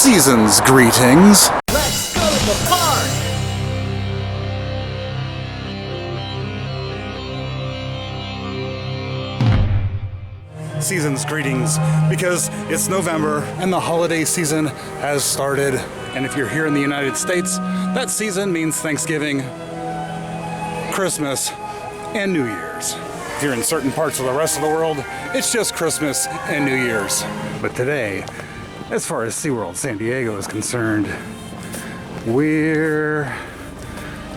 Season's greetings. Let's go to the park! Season's greetings, because it's November and the holiday season has started. And if you're here in the United States, that season means Thanksgiving, Christmas, and New Year's. If you're in certain parts of the rest of the world, it's just Christmas and New Year's. But today, as far as SeaWorld San Diego is concerned, we're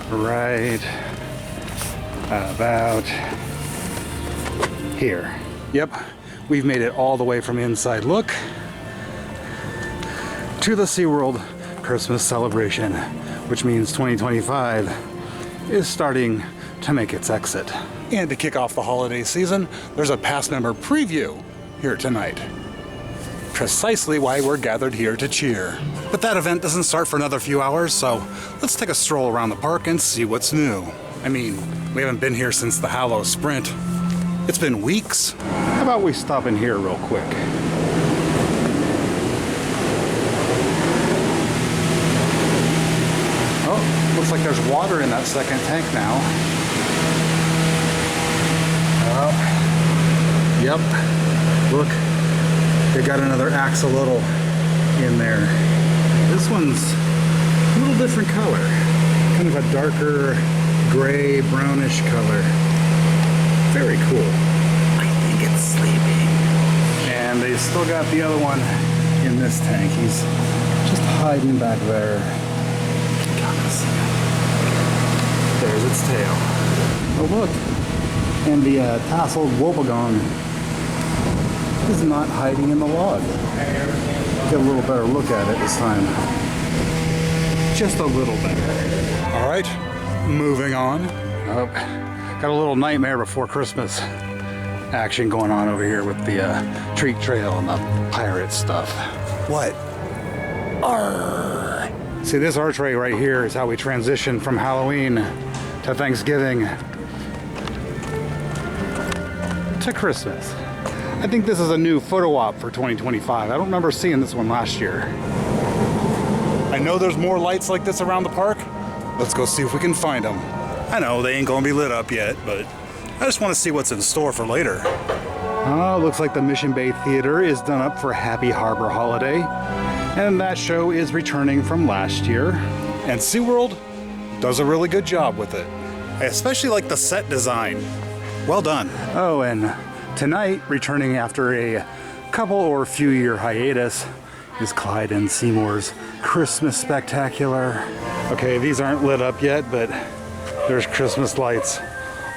right about here. Yep, we've made it all the way from inside look to the SeaWorld Christmas celebration, which means 2025 is starting to make its exit. And to kick off the holiday season, there's a Passmember preview here tonight. Precisely why we're gathered here to cheer. But that event doesn't start for another few hours, so let's take a stroll around the park and see what's new. I mean, we haven't been here since the Hallow Sprint. It's been weeks. How about we stop in here real quick? Oh, looks like there's water in that second tank now. Oh, yep. Look. They got another axolotl in there. This one's a little different color. Kind of a darker gray, brownish color. Very cool. I think it's sleeping. And they still got the other one in this tank. He's just hiding back there. There's its tail. Oh look. And the tasseled wobbegong is not hiding in the log. Get a little better look at it this time. Just a little better. All right, moving on. Oh, got a little Nightmare Before Christmas action going on over here with the treat trail and the pirate stuff. What? Arr! See, this archway right here is how we transition from Halloween to Thanksgiving to Christmas. I think this is a new photo op for 2025. I don't remember seeing this one last year. I know there's more lights like this around the park. Let's go see if we can find them. I know they ain't gonna be lit up yet, but I just want to see what's in store for later. Oh, looks like the Mission Bay Theater is done up for Happy Harbor Holiday. And that show is returning from last year. And SeaWorld does a really good job with it. I especially like the set design. Well done. Oh, and tonight, returning after a couple or few year hiatus, is Clyde and Seamore's Christmas Spectacular. Okay, these aren't lit up yet, but there's Christmas lights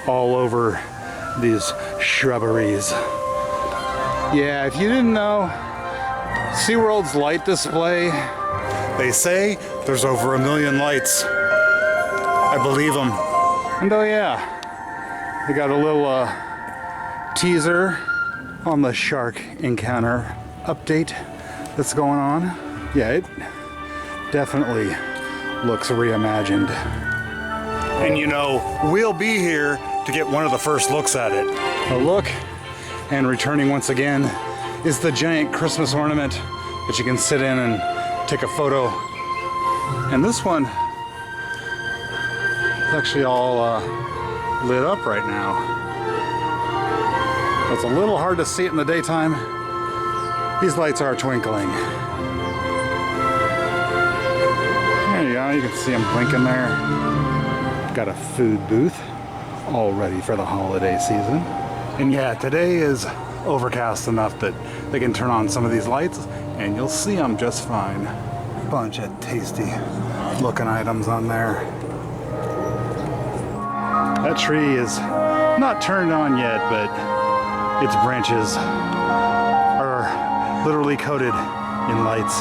all over these shrubberies. Yeah, if you didn't know, SeaWorld's light display, they say there's over 1 million lights. I believe them. And oh yeah, they got a little teaser on the shark encounter update that's going on. Yeah, it definitely looks reimagined. And you know, we'll be here to get one of the first looks at it. A look, and returning once again, is the giant Christmas ornament that you can sit in and take a photo. And this one is actually all lit up right now. It's a little hard to see it in the daytime. These lights are twinkling. There you go, you can see them blinking there. Got a food booth all ready for the holiday season. And yeah, today is overcast enough that they can turn on some of these lights and you'll see them just fine. Bunch of tasty looking items on there. That tree is not turned on yet, but its branches are literally coated in lights.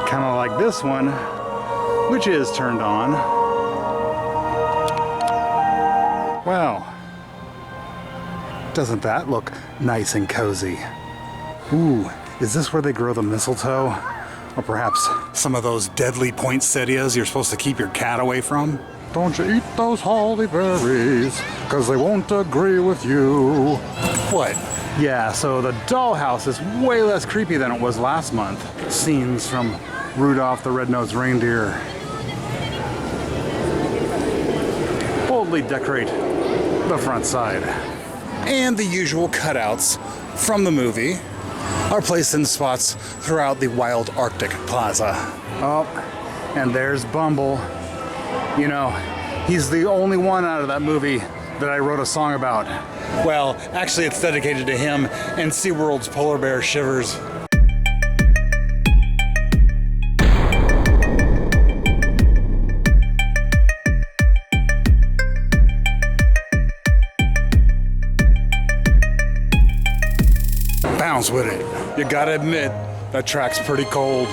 Kind of like this one, which is turned on. Wow. Doesn't that look nice and cozy? Ooh, is this where they grow the mistletoe? Or perhaps some of those deadly poinsettias you're supposed to keep your cat away from? Don't you eat those holly berries, 'cause they won't agree with you. What? Yeah, so the dollhouse is way less creepy than it was last month. Scenes from Rudolph the Red-Nosed Reindeer. Boldly decorate the front side. And the usual cutouts from the movie are placed in spots throughout the Wild Arctic Plaza. Oh, and there's Bumble. You know, he's the only one out of that movie that I wrote a song about. Well, actually it's dedicated to him and SeaWorld's polar bear Shivers. Bounce with it. You gotta admit, that track's pretty cold.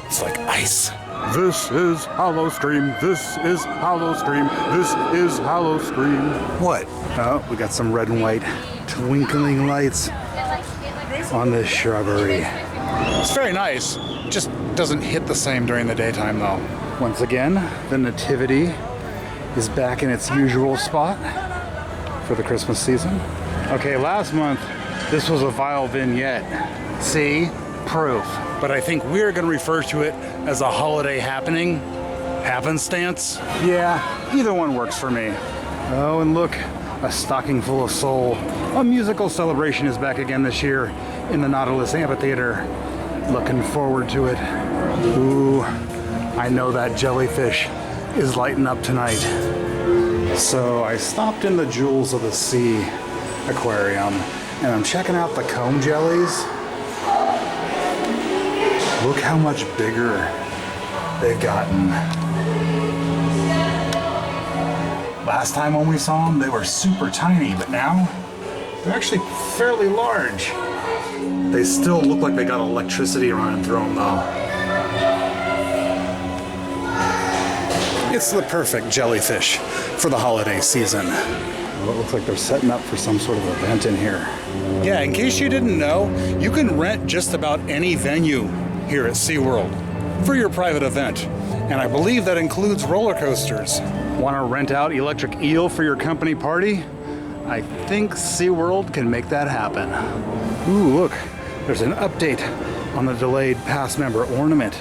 It's like ice. This is Hollow Stream. This is Hollow Stream. This is Hollow Stream. What? Oh, we got some red and white twinkling lights on this shrubbery. It's very nice. Just doesn't hit the same during the daytime though. Once again, the Nativity is back in its usual spot for the Christmas season. Okay, last month, this was a vile vignette. See? Proof. But I think we're going to refer to it as a holiday happening. Happenstance. Yeah, either one works for me. Oh, and look, a stocking full of soul. A musical celebration is back again this year in the Nautilus Amphitheater. Looking forward to it. Ooh, I know that jellyfish is lighting up tonight. So I stopped in the Jewels of the Sea aquarium and I'm checking out the comb jellies. Look how much bigger they've gotten. Last time when we saw them, they were super tiny, but now they're actually fairly large. They still look like they got electricity running through them though. It's the perfect jellyfish for the holiday season. Well, it looks like they're setting up for some sort of event in here. Yeah, in case you didn't know, you can rent just about any venue here at SeaWorld for your private event. And I believe that includes roller coasters. Want to rent out Electric Eel for your company party? I think SeaWorld can make that happen. Ooh, look, there's an update on the delayed Passmember ornament.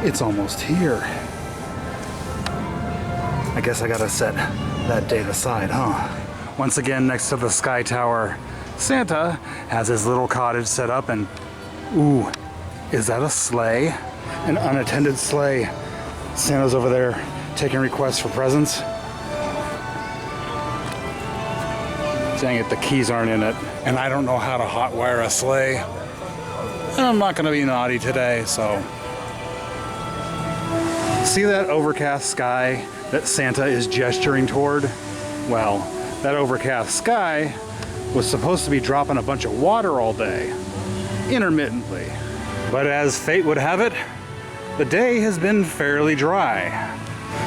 It's almost here. I guess I gotta set that date aside, huh? Once again, next to the Sky Tower, Santa has his little cottage set up and, ooh, is that a sleigh? An unattended sleigh. Santa's over there taking requests for presents. Dang it, the keys aren't in it. And I don't know how to hotwire a sleigh. And I'm not gonna be naughty today, so. See that overcast sky that Santa is gesturing toward? Well, that overcast sky was supposed to be dropping a bunch of water all day, intermittently. But as fate would have it, the day has been fairly dry.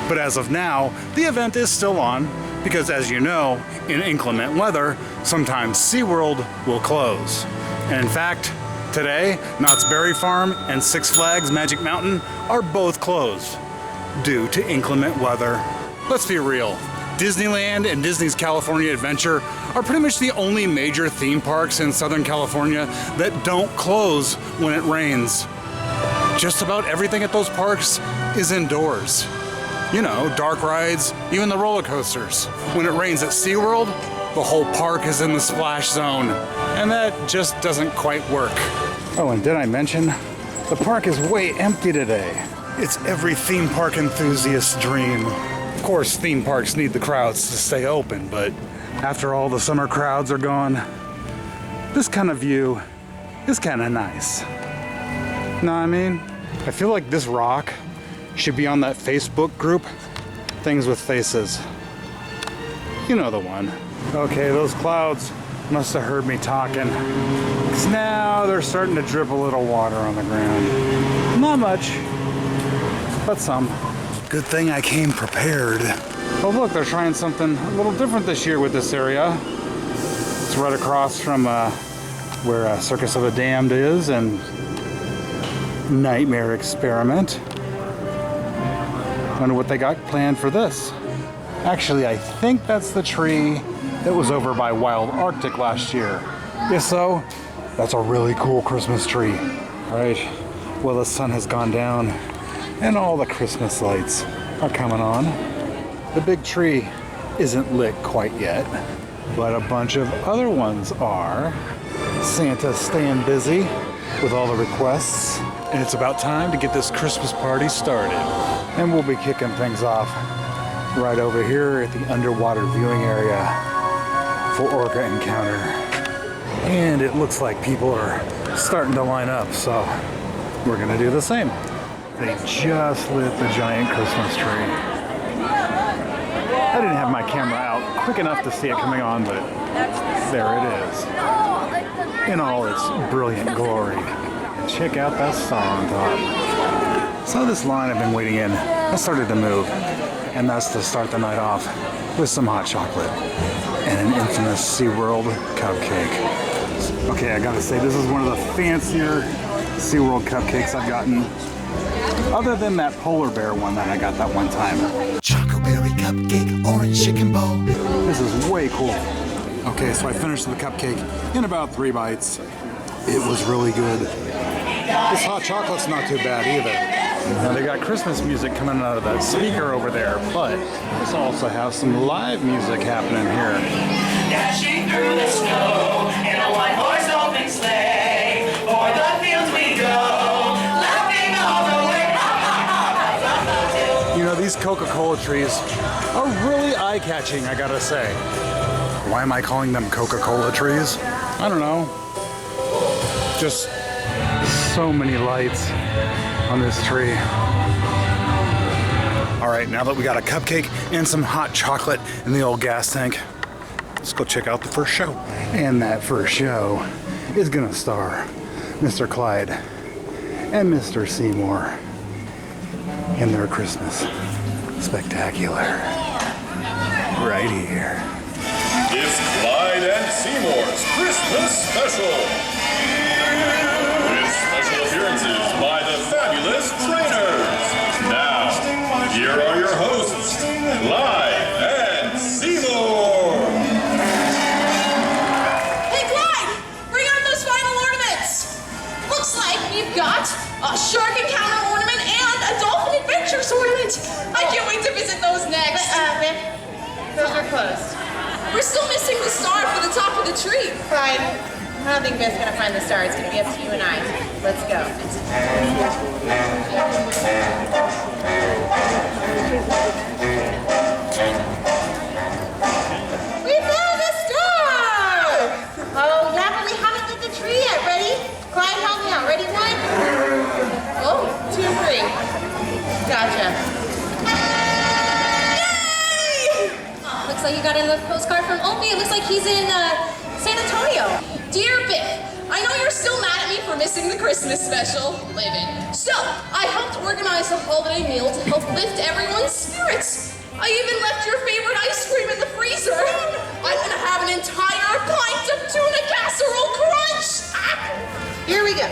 But as of now, the event is still on because, as you know, in inclement weather, sometimes SeaWorld will close. And in fact, today, Knott's Berry Farm and Six Flags Magic Mountain are both closed due to inclement weather. Let's be real. Disneyland and Disney's California Adventure are pretty much the only major theme parks in Southern California that don't close when it rains. Just about everything at those parks is indoors. You know, dark rides, even the roller coasters. When it rains at SeaWorld, the whole park is in the splash zone, and that just doesn't quite work. Oh, and did I mention, the park is way empty today. It's every theme park enthusiast's dream. Of course, theme parks need the crowds to stay open, but after all the summer crowds are gone, this kind of view is kind of nice. Know what I mean? I feel like this rock should be on that Facebook group, Things with Faces. You know the one. Okay, those clouds must have heard me talking, 'cause now they're starting to drip a little water on the ground. Not much, but some. Good thing I came prepared. Oh look, they're trying something a little different this year with this area. It's right across from where Circus of the Damned is and Nightmare Experiment. Wonder what they got planned for this. Actually, I think that's the tree that was over by Wild Arctic last year. If so, that's a really cool Christmas tree. All right, well, the sun has gone down and all the Christmas lights are coming on. The big tree isn't lit quite yet, but a bunch of other ones are. Santa's staying busy with all the requests, and it's about time to get this Christmas party started. And we'll be kicking things off right over here at the underwater viewing area for Orca Encounter. And it looks like people are starting to line up, so we're gonna do the same. They just lit the giant Christmas tree. I didn't have my camera out quick enough to see it coming on, but there it is in all its brilliant glory. And check out that star on top. So this line I've been waiting in has started to move, and that's to start the night off with some hot chocolate and an infamous SeaWorld cupcake. Okay, I gotta say, this is one of the fancier SeaWorld cupcakes I've gotten, other than that polar bear one that I got that one time. Chocoberry cupcake, orange chicken bowl. This is way cool. Okay, so I finished the cupcake in about 3 bites. It was really good. This hot chocolate's not too bad either. Now they got Christmas music coming out of that speaker over there, but this also has some live music happening here. Dashing through the snow in a one-horse open sleigh, o'er the fields we go, laughing all the way. You know, these Coca-Cola trees are really eye-catching, I gotta say. Why am I calling them Coca-Cola trees? I don't know. Just so many lights on this tree. All right, now that we got a cupcake and some hot chocolate in the old gas tank, let's go check out the first show. And that first show is gonna star Mr. Clyde and Mr. Seamore in their Christmas spectacular right here. It's Clyde and Seamore's Christmas Special. With special appearances by the fabulous trainers. Now, here are your hosts, Clyde and Seamore. Hey Clyde, bring out those final ornaments. Looks like we've got a shark encounter ornament and a dolphin adventures ornament. I can't wait to visit those next. Those are closed. We're still missing the star for the top of the tree. Fine. I don't think Beth's gonna find the star. It's gonna be up to you and I. Let's go. We found the star! Oh, yeah, but we haven't lit the tree yet. Ready? Clyde, help me out. Ready? 1? Oh, 2, 3. Gotcha. Looks like you got a postcard from Opie. It looks like he's in San Antonio. Dear Biff, I know you're still mad at me for missing the Christmas special. Living. So, I helped organize a holiday meal to help lift everyone's spirits. I even left your favorite ice cream in the freezer. I'm gonna have an entire pint of tuna casserole crunch. Here we go.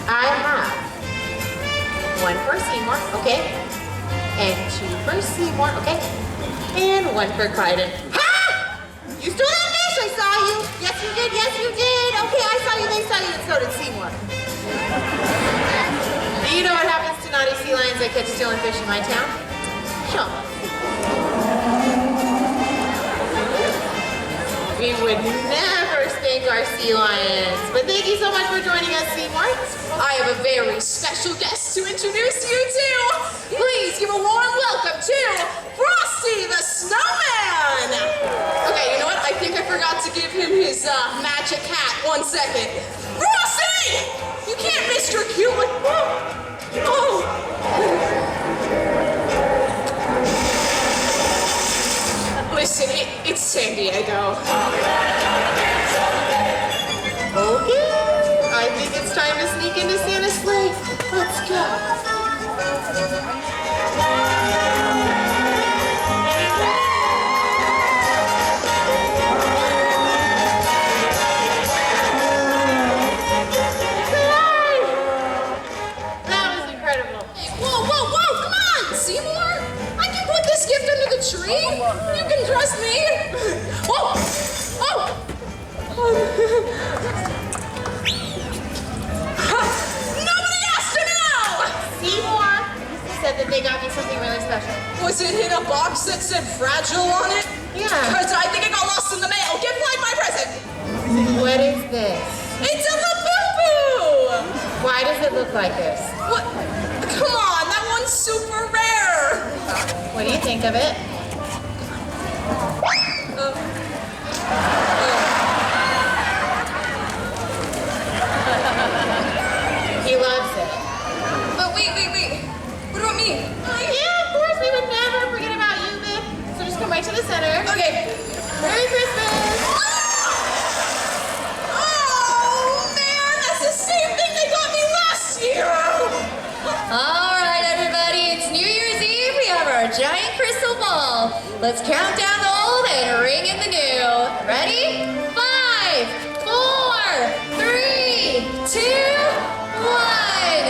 I have 1 for Seamore, okay? And 2 for Seamore, okay? And 1 for Clyde. Ha! You stole that fish, I saw you. Yes, you did, yes, you did. Okay, I saw you, they saw you, and so did Seamore. Do you know what happens to naughty sea lions that catch stealing fish in my town? Show 'em. We would never spank our sea lions. But thank you so much for joining us, Seamore. I have a very special guest to introduce you to. Please give a warm welcome to Frosty the Snowman. Okay, you know what? I think I forgot to give him his magic hat. 1 second. Frosty! You can't miss your cute one. Oh. Listen, it's San Diego. Okay, I think it's time to sneak into Santa's sleigh. Let's go. That was incredible. Whoa, come on, Seamore! I can put this gift under the tree. You can trust me. Whoa! Oh! Nobody asked to know! Seamore said that they got me something really special. Was it in a box that said fragile on it? Yeah. Because I think it got lost in the mail. Give Clyde my present. What is this? It's a Labubu! Why does it look like this? What? Come on, that one's super rare. What do you think of it? He loves it. But wait. What about me? Yeah, of course, we would never forget about you, Vic. So just come right to the center. Okay. Merry Christmas! Oh, man, that's the same thing they got me last year. All right, everybody, it's New Year's Eve. We have our giant crystal ball. Let's count down the old and ring in the new. Ready? 5, 4, 3, 2, 1.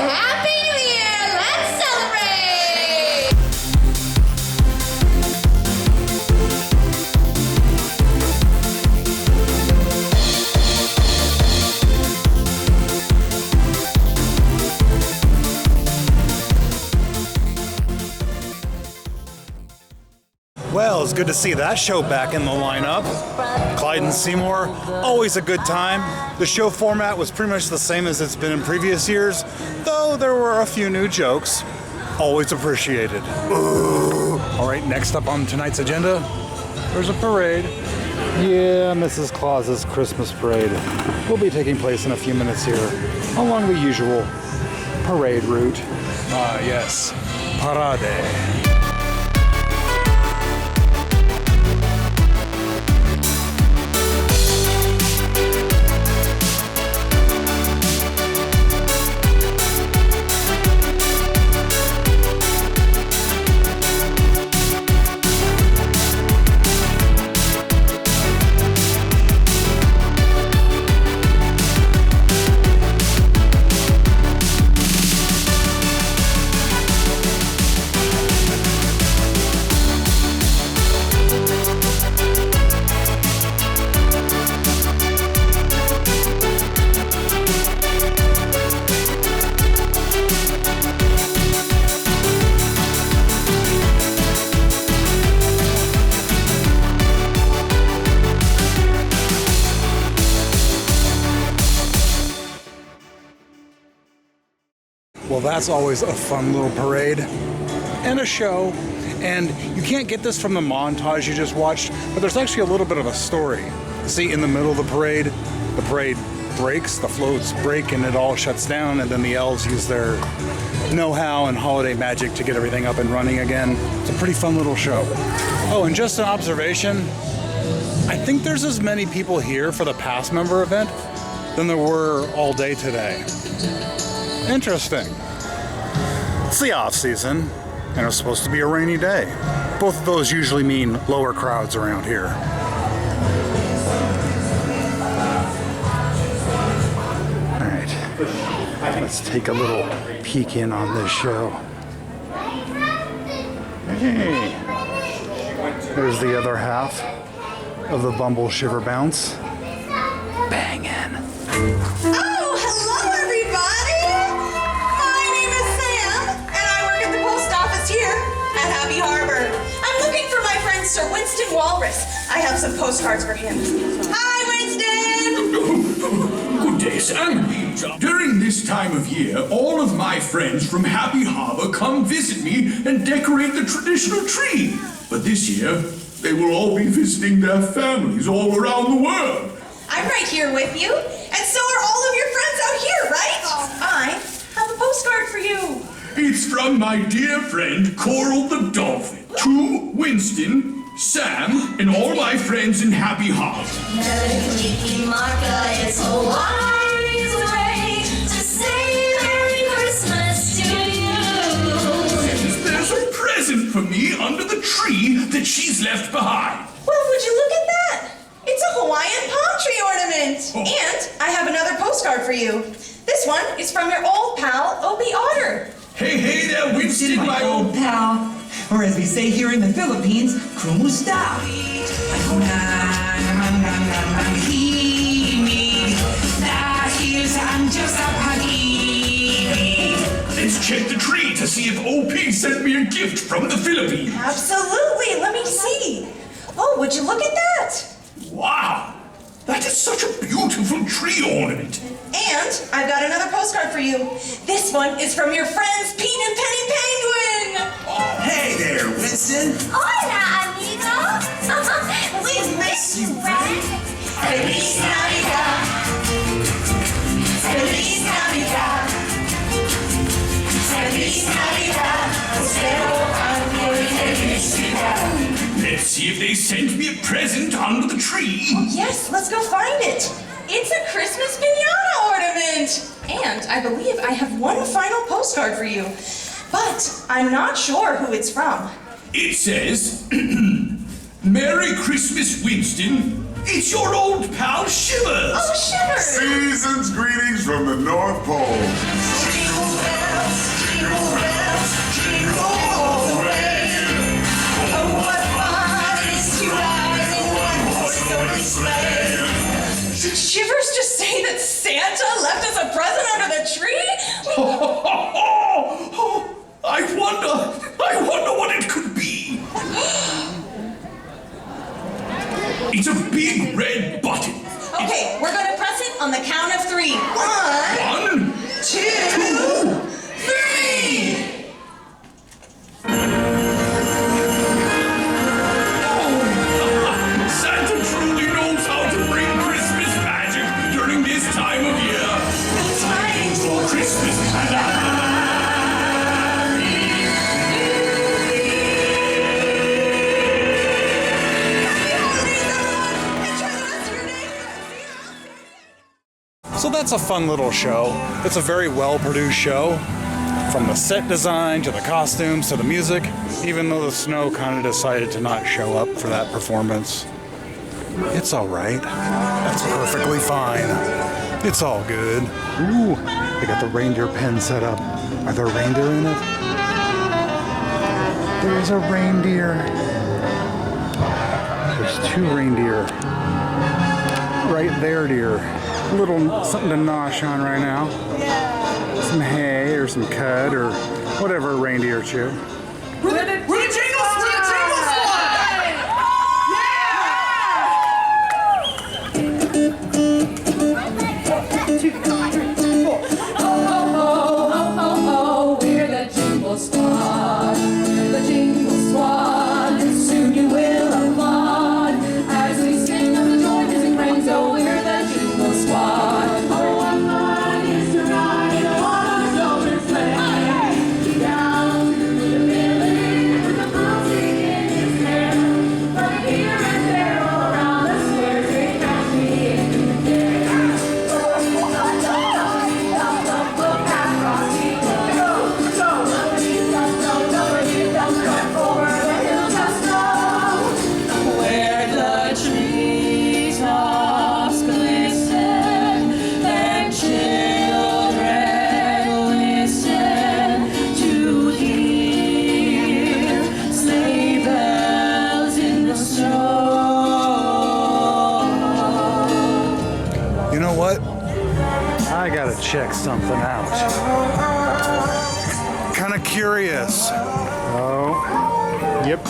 Happy New Year! Let's celebrate! Well, it's good to see that show back in the lineup. Clyde and Seamore, always a good time. The show format was pretty much the same as it's been in previous years, though there were a few new jokes. Always appreciated. Ooh. All right, next up on tonight's agenda, there's a parade. Yeah, Mrs. Claus's Christmas parade will be taking place in a few minutes here, along the usual parade route. Yes, parade. Well, that's always a fun little parade and a show. And you can't get this from the montage you just watched, but there's actually a little bit of a story. See, in the middle of the parade breaks, the floats break, and it all shuts down, and then the elves use their know-how and holiday magic to get everything up and running again. It's a pretty fun little show. Oh, and just an observation, I think there's as many people here for the Passmember event than there were all day today. Interesting. It's the off season, and it's supposed to be a rainy day. Both of those usually mean lower crowds around here. All right, let's take a little peek in on this show. Hey, there's the other half of the Bumble Shiver Bounce. Bangin'. Oh, hello everybody! My name is Sam, and I work at the post office here at Happy Harbor. I'm looking for my friend Sir Winston Walrus. I have some postcards for him. Hi, Winston! Good day, Sam. During this time of year, all of my friends from Happy Harbor come visit me and decorate the traditional tree. But this year, they will all be visiting their families all around the world. I'm right here with you, and so are all of your friends out here, right? I have a postcard for you. It's from my dear friend Coral the Dolphin, to Winston, Sam, and all my friends in Happy Harbor. It's a wise way to say Merry Christmas to you. There's a present for me under the tree that she's left behind. Well, would you look at that? It's a Hawaiian palm tree ornament. Oh. And I have another postcard for you. This one is from your old pal, Opie Otter. Hey there, Winston, my old pal. Or as we say here in the Philippines, kumusta? check the tree to see if OP sent me a gift from the Philippines. Absolutely. Let me see. Oh, would you look at that? Wow, that is such a beautiful tree ornament. And I've got another postcard for you. This one is from your friends Pete and Penny Penguin. Hey there, Winston. Hola, amigo. We miss you, friend. Feliz Navidad. Feliz Navidad. Feliz Navidad. Prospero año y felicidad. Let's see if they sent me a present under the tree. Oh, yes, let's go find it. It's a Christmas piñata ornament. And I believe I have one final postcard for you. But I'm not sure who it's from. It says, Merry Christmas, Winston. It's your old pal Shivers. Oh, Shivers. Season's greetings from the North Pole. Jingle bells, jingle all the way. Oh, what fun it is to ride in one-horse open sleigh. Did Shivers just say that Santa left us a present under the tree? I wonder what it could be. It's a big red button. Okay, we're gonna press it on the count of 3. 1, 2, 3. Santa truly knows how to bring Christmas magic during this time of year. Time for Christmas magic. So that's a fun little show. It's a very well-produced show. From the set design, to the costumes, to the music. Even though the snow kind of decided to not show up for that performance. It's alright. That's perfectly fine. It's all good. Ooh, they got the reindeer pen set up. Are there reindeer in it? There's a reindeer. There's 2 reindeer. Right there, dear. A little something to nosh on right now. Some hay or some cud or whatever a reindeer chew. We're the Jingle Squad! We're the Jingle Squad. We're the Jingle Squad. Soon you will applaud as we sing of the joy music brings. Oh, we're the Jingle Squad. Oh, what fun it is to ride in a one-horse open sleigh. Down through the village with the music in his hand. But here and there all around the squares we count me in the day. Where the treetops glisten and children listen to hear sleigh bells in the snow. You know what? I gotta check something out. Kinda curious. Oh. Yep.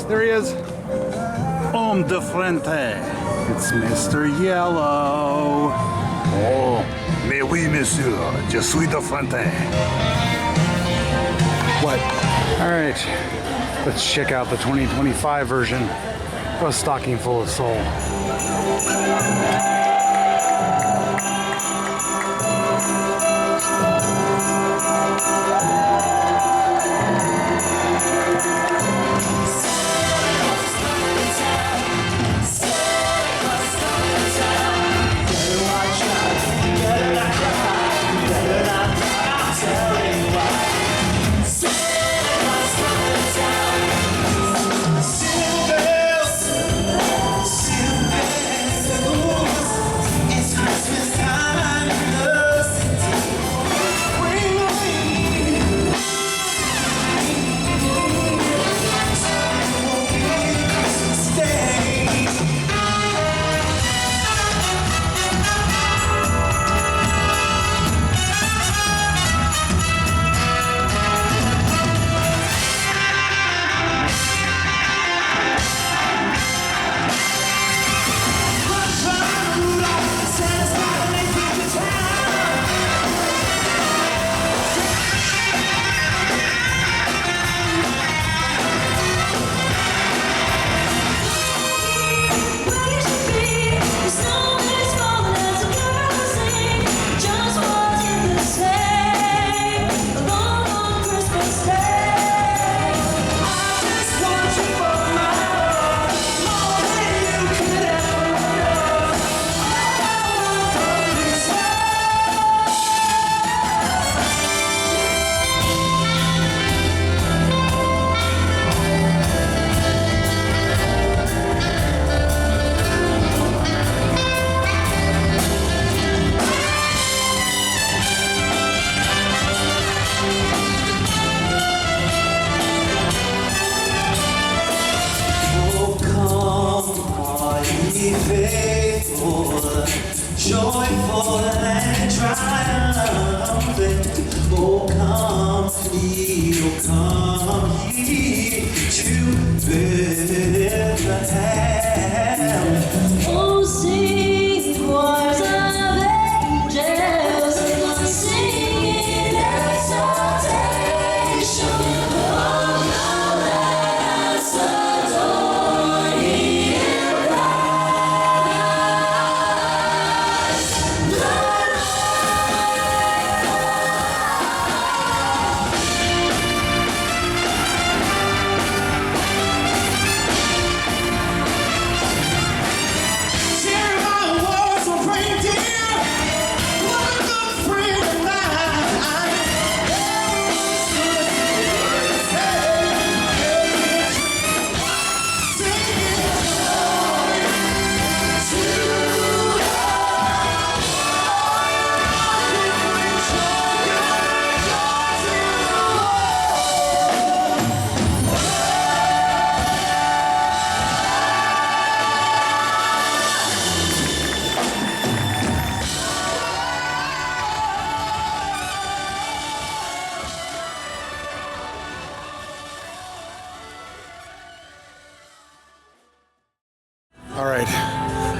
There he is. Homme de frente. It's Mr. Yellow. Oh, mais oui, monsieur. Je suis de frente. What? Alright. Let's check out the 2025 version of A Stocking Full of Soul.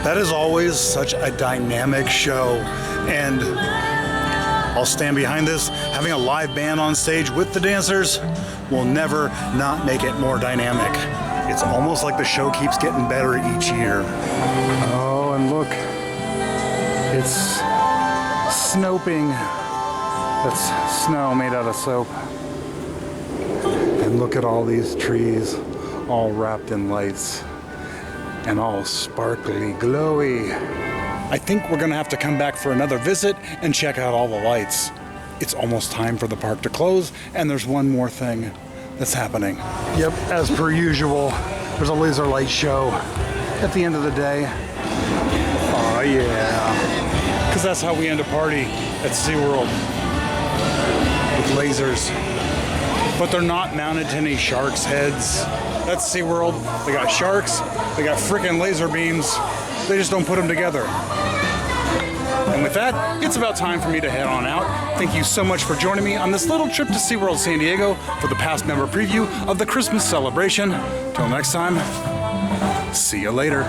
That is always such a dynamic show, and I'll stand behind this. Having a live band on stage with the dancers will never not make it more dynamic. It's almost like the show keeps getting better each year. Oh, and look, it's snoping. That's snow made out of soap. And look at all these trees all wrapped in lights and all sparkly, glowy. I think we're gonna have to come back for another visit and check out all the lights. It's almost time for the park to close, and there's one more thing that's happening. Yep, as per usual, there's a laser light show at the end of the day. Oh yeah, because that's how we end a party at SeaWorld, with lasers. But they're not mounted to any sharks' heads. That's SeaWorld. They got sharks, they got frickin' laser beams. They just don't put them together. And with that, it's about time for me to head on out. Thank you so much for joining me on this little trip to SeaWorld San Diego for the Passmember preview of the Christmas celebration. Till next time, see you later.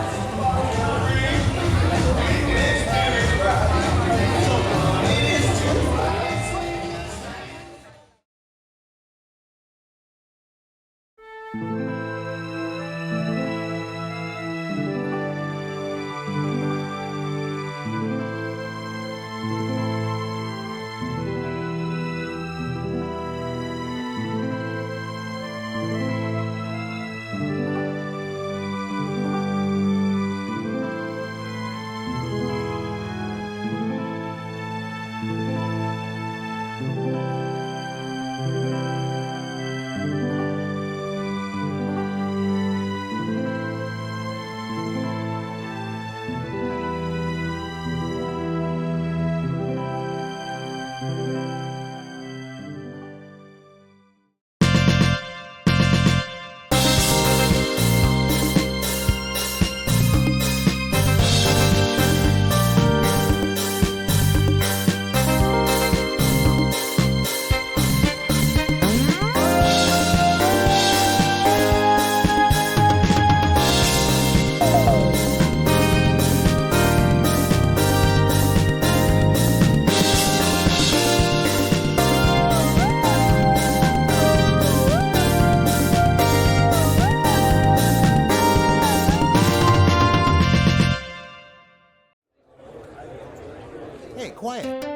Hey, quiet.